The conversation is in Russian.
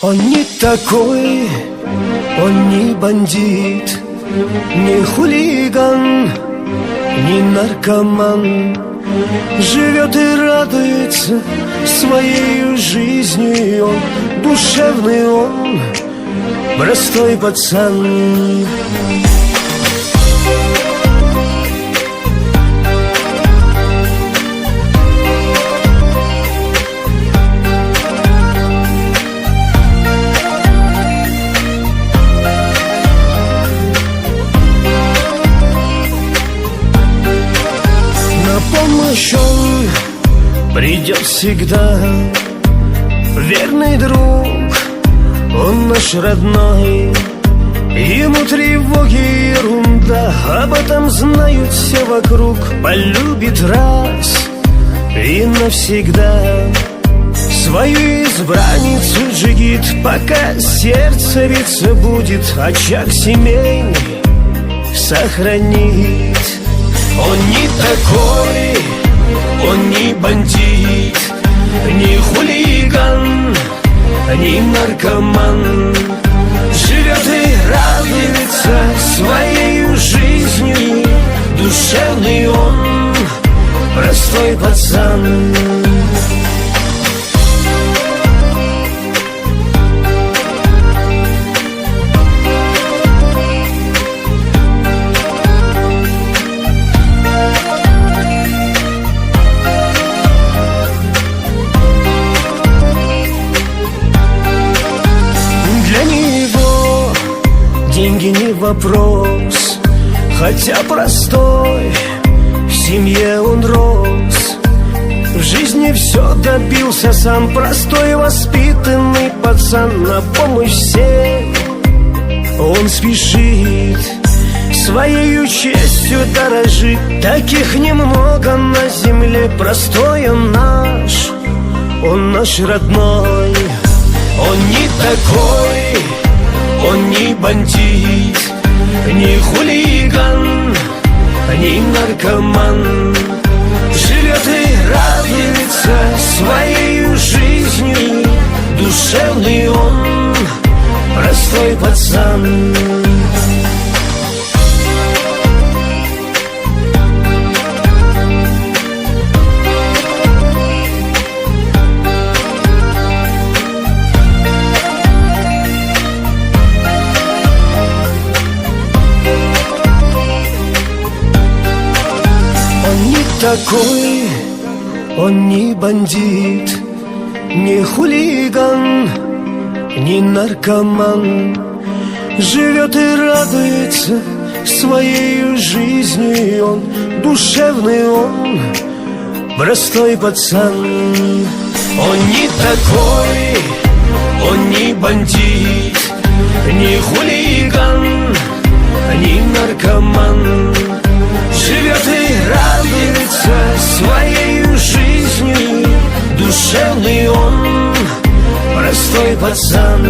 Он не такой, он не бандит, не хулиган, не наркоман. Живет и радуется своей жизнью он, душевный он, простой пацан. Помощь он придет всегда, верный друг, он наш родной. Ему тревоги ерунда, об этом знают все вокруг. Полюбит раз и навсегда свою избранницу джигит, пока сердце биться будет, очаг семейный сохранит. Он не такой, он не бандит, не хулиган, не наркоман. Живет и радуется своей жизнью, душевный он, простой пацан. Деньги не вопрос, хотя простой, в семье он рос. В жизни все добился сам, простой воспитанный пацан. На помощь всем он спешит, своей честью дорожит. Таких немного на земле, простой он наш родной. Он не такой, он не бандит, не хулиган, не наркоман. Живет и радуется своей жизнью, душевный он, простой пацан. Такой, он не бандит, не хулиган, не наркоман. Живет и радуется своей жизнью он, душевный он, простой пацан. Он не такой, он не бандит, не хулиган, не наркоман. Живет и радуется своей жизнью, душевный он, простой пацан.